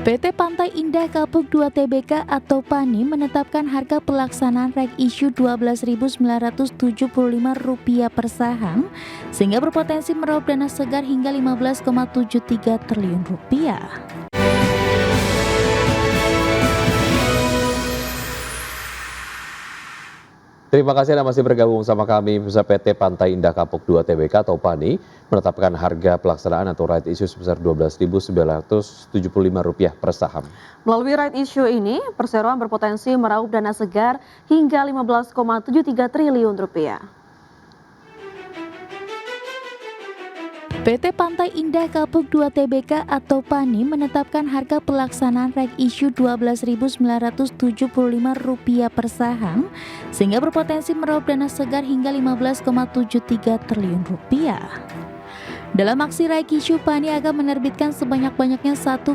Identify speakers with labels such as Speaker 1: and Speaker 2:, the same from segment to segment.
Speaker 1: PT Pantai Indah Kapuk 2 Tbk atau PANI menetapkan harga pelaksanaan right issue Rp12.975 per saham sehingga berpotensi meraup dana segar hingga Rp15,73 triliun.
Speaker 2: Terima kasih Anda masih bergabung sama kami. PT Pantai Indah Kapuk 2 Tbk atau PANI menetapkan harga pelaksanaan atau right issue sebesar Rp12.975 per saham.
Speaker 3: Melalui right issue ini, perseroan berpotensi meraup dana segar hingga Rp15,73 triliun.
Speaker 1: PT Pantai Indah Kapuk 2 Tbk atau PANI menetapkan harga pelaksanaan right issue Rp12.975 per saham sehingga berpotensi meraup dana segar hingga Rp15,73 triliun. Dalam aksi right issue, PANI akan menerbitkan sebanyak-banyaknya 1,21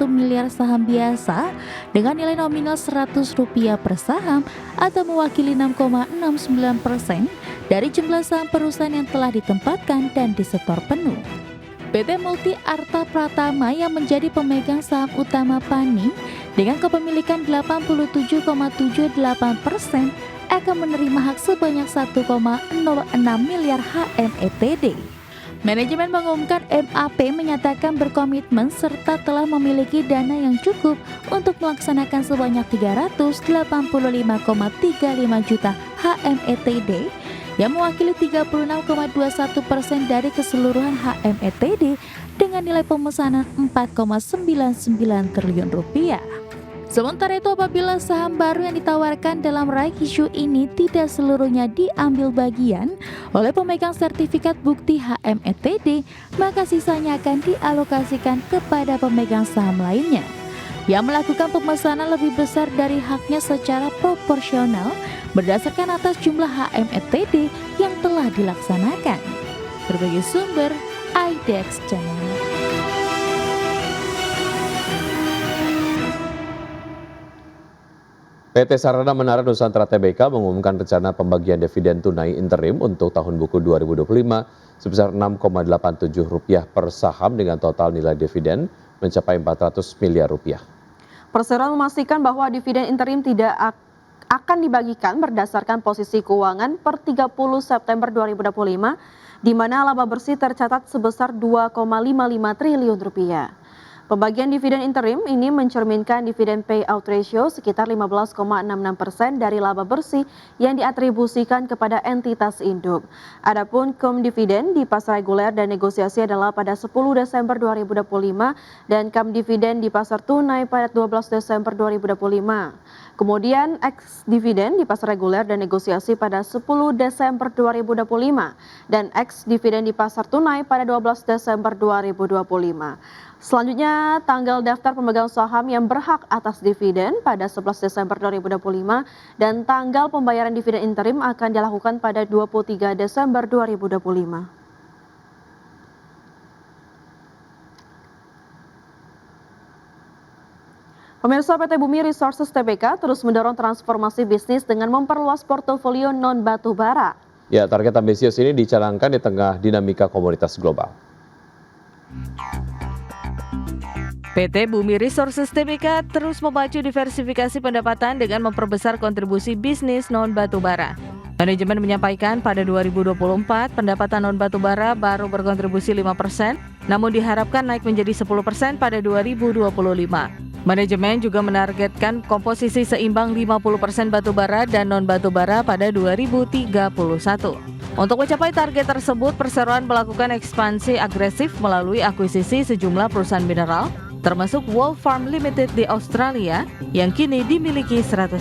Speaker 1: miliar saham biasa dengan nilai nominal Rp100 per saham atau mewakili 6,69% dari jumlah saham perusahaan yang telah ditempatkan dan disetor penuh. PT Multi Arta Pratama yang menjadi pemegang saham utama PANI dengan kepemilikan 87,78% akan menerima hak sebanyak 1,06 miliar HMETD. Manajemen mengumumkan MAP menyatakan berkomitmen serta telah memiliki dana yang cukup untuk melaksanakan sebanyak 385,35 juta HMETD yang mewakili 36,21% dari keseluruhan HMETD dengan nilai pemesanan Rp4,99 triliun. Sementara itu, apabila saham baru yang ditawarkan dalam right issue ini tidak seluruhnya diambil bagian oleh pemegang sertifikat bukti HMETD, maka sisanya akan dialokasikan kepada pemegang saham lainnya yang melakukan pemesanan lebih besar dari haknya secara proporsional berdasarkan atas jumlah HMETD yang telah dilaksanakan. Berbagai sumber, IDEX Channel.
Speaker 2: PT Sarana Menara Nusantara Tbk mengumumkan rencana pembagian dividen tunai interim untuk tahun buku 2025 sebesar Rp6,87 per saham dengan total nilai dividen mencapai Rp400 miliar.
Speaker 3: Perseroan memastikan bahwa dividen interim tidak akan dibagikan berdasarkan posisi keuangan per 30 September 2025, di mana laba bersih tercatat sebesar Rp2,55 triliun. Pembagian dividen interim ini mencerminkan dividen payout ratio sekitar 15,66% dari laba bersih yang diatribusikan kepada entitas induk. Adapun cum dividen di pasar reguler dan negosiasi adalah pada 10 Desember 2025 dan cum dividen di pasar tunai pada 12 Desember 2025. Kemudian ex dividen di pasar reguler dan negosiasi pada 10 Desember 2025 dan ex dividen di pasar tunai pada 12 Desember 2025. Selanjutnya, tanggal daftar pemegang saham yang berhak atas dividen pada 11 Desember 2025 dan tanggal pembayaran dividen interim akan dilakukan pada 23 Desember 2025. Pemirsa, PT Bumi Resources Tbk terus mendorong transformasi bisnis dengan memperluas portofolio non-batu bara.
Speaker 2: Ya, target ambisius ini dicanangkan di tengah dinamika komoditas global.
Speaker 4: PT Bumi Resources Tbk terus memacu diversifikasi pendapatan dengan memperbesar kontribusi bisnis non-batubara. Manajemen menyampaikan pada 2024 pendapatan non-batubara baru berkontribusi 5%, namun diharapkan naik menjadi 10% pada 2025. Manajemen juga menargetkan komposisi seimbang 50% batubara dan non-batubara pada 2031. Untuk mencapai target tersebut, perseroan melakukan ekspansi agresif melalui akuisisi sejumlah perusahaan mineral, termasuk Wolf Farm Limited di Australia yang kini dimiliki 100%.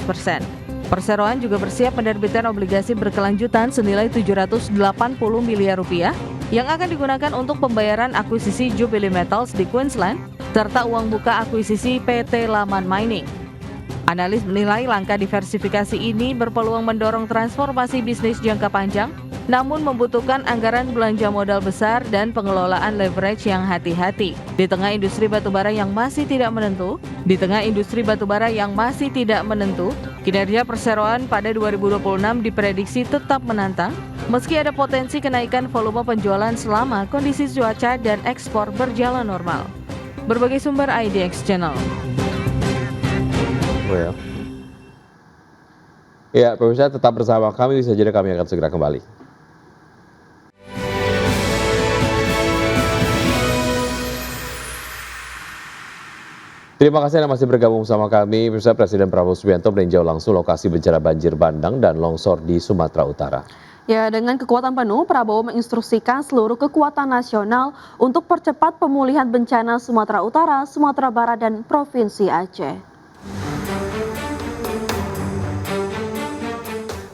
Speaker 4: Perseroan juga bersiap menerbitkan obligasi berkelanjutan senilai Rp780 miliar yang akan digunakan untuk pembayaran akuisisi Jubilee Metals di Queensland serta uang buka akuisisi PT Laman Mining. Analis menilai langkah diversifikasi ini berpeluang mendorong transformasi bisnis jangka panjang, namun membutuhkan anggaran belanja modal besar dan pengelolaan leverage yang hati-hati. Di tengah industri batubara yang masih tidak menentu, kinerja perseroan pada 2026 diprediksi tetap menantang, meski ada potensi kenaikan volume penjualan selama kondisi cuaca dan ekspor berjalan normal. berbagai sumber IDX Channel.
Speaker 2: Well. Ya, pemirsa tetap bersama kami, bisa jadi kami akan segera kembali. Terima kasih Anda masih bergabung sama kami. Pemirsa, Presiden Prabowo Subianto meninjau langsung lokasi bencana banjir bandang dan longsor di Sumatera Utara.
Speaker 3: Ya, dengan kekuatan penuh, Prabowo menginstruksikan seluruh kekuatan nasional untuk percepat pemulihan bencana Sumatera Utara, Sumatera Barat, dan Provinsi Aceh.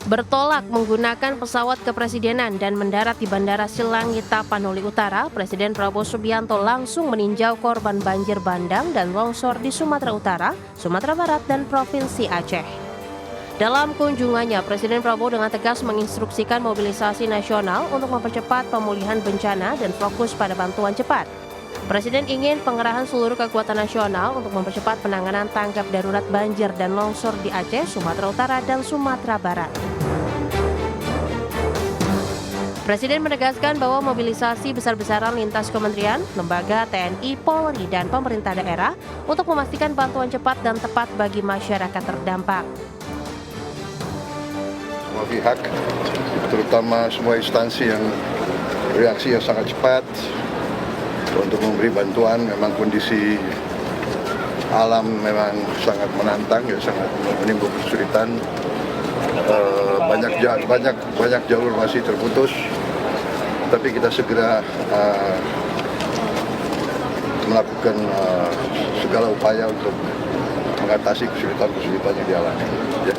Speaker 5: Bertolak menggunakan pesawat kepresidenan dan mendarat di Bandara Silangit Tapanuli Utara, Presiden Prabowo Subianto langsung meninjau korban banjir bandang dan longsor di Sumatera Utara, Sumatera Barat, dan Provinsi Aceh. Dalam kunjungannya, Presiden Prabowo dengan tegas menginstruksikan mobilisasi nasional untuk mempercepat pemulihan bencana dan fokus pada bantuan cepat. Presiden ingin pengerahan seluruh kekuatan nasional untuk mempercepat penanganan tanggap darurat banjir dan longsor di Aceh, Sumatera Utara, dan Sumatera Barat. Presiden menegaskan bahwa mobilisasi besar-besaran lintas kementerian, lembaga, TNI, Polri, dan pemerintah daerah untuk memastikan bantuan cepat dan tepat bagi masyarakat terdampak.
Speaker 6: Semua pihak, terutama semua instansi yang reaksi yang sangat cepat untuk memberi bantuan. Memang kondisi alam memang sangat menantang, ya sangat menimbulkan kesulitan. Banyak jalur masih terputus, tapi kita segera melakukan segala upaya untuk mengatasi kesulitan yang dialami. Ya.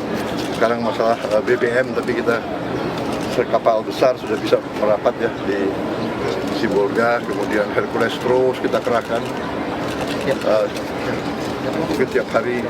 Speaker 6: Sekarang masalah BBM, tapi kita kapal besar sudah bisa merapat ya di Sibolga, kemudian Hercules terus kita kerahkan mungkin tiap hari.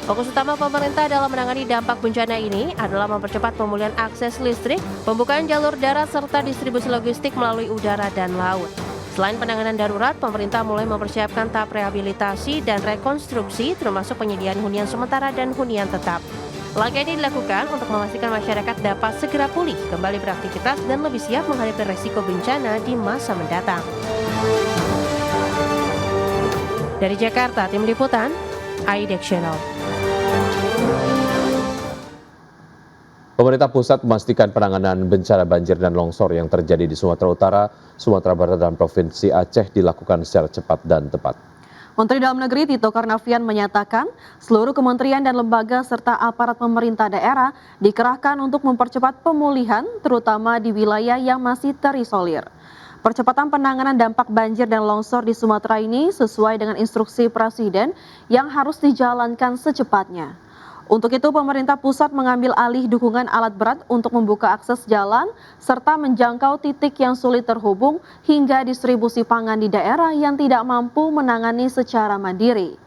Speaker 5: Fokus utama pemerintah dalam menangani dampak bencana ini adalah mempercepat pemulihan akses listrik, pembukaan jalur darat, serta distribusi logistik melalui udara dan laut. Selain penanganan darurat, pemerintah mulai mempersiapkan tahap rehabilitasi dan rekonstruksi, termasuk penyediaan hunian sementara dan hunian tetap. Langkah ini dilakukan untuk memastikan masyarakat dapat segera pulih, kembali beraktivitas, dan lebih siap menghadapi resiko bencana di masa mendatang. Dari Jakarta, Tim Liputan, IDX Channel.
Speaker 2: Pemerintah pusat memastikan penanganan bencana banjir dan longsor yang terjadi di Sumatera Utara, Sumatera Barat, dan Provinsi Aceh dilakukan secara cepat dan tepat.
Speaker 3: Menteri Dalam Negeri Tito Karnavian menyatakan seluruh kementerian dan lembaga serta aparat pemerintah daerah dikerahkan untuk mempercepat pemulihan, terutama di wilayah yang masih terisolir. Percepatan penanganan dampak banjir dan longsor di Sumatera ini sesuai dengan instruksi Presiden yang harus dijalankan secepatnya. Untuk itu, pemerintah pusat mengambil alih dukungan alat berat untuk membuka akses jalan serta menjangkau titik yang sulit terhubung hingga distribusi pangan di daerah yang tidak mampu menangani secara mandiri.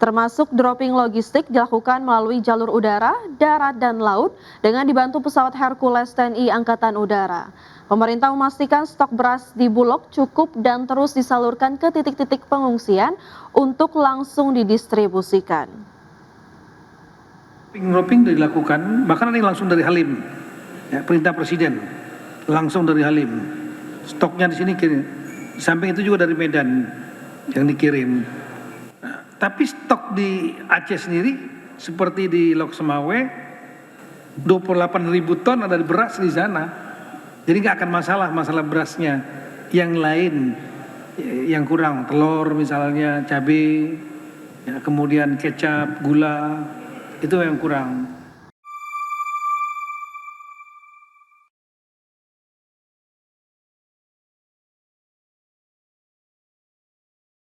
Speaker 3: Termasuk dropping logistik dilakukan melalui jalur udara, darat, dan laut dengan dibantu pesawat Hercules TNI Angkatan Udara. Pemerintah memastikan stok beras di Bulog cukup dan terus disalurkan ke titik-titik pengungsian untuk langsung didistribusikan.
Speaker 7: Dropping dilakukan, bahkan ini langsung dari Halim, ya, perintah Presiden, langsung dari Halim. Stoknya di sini kirim, di samping itu juga dari Medan yang dikirim. Nah, tapi stok di Aceh sendiri, seperti di Lok Semawe, 28.000 ton ada beras di sana. Jadi nggak akan masalah berasnya. Yang lain yang kurang, telur misalnya, cabai, ya, kemudian kecap, gula, itu yang kurang.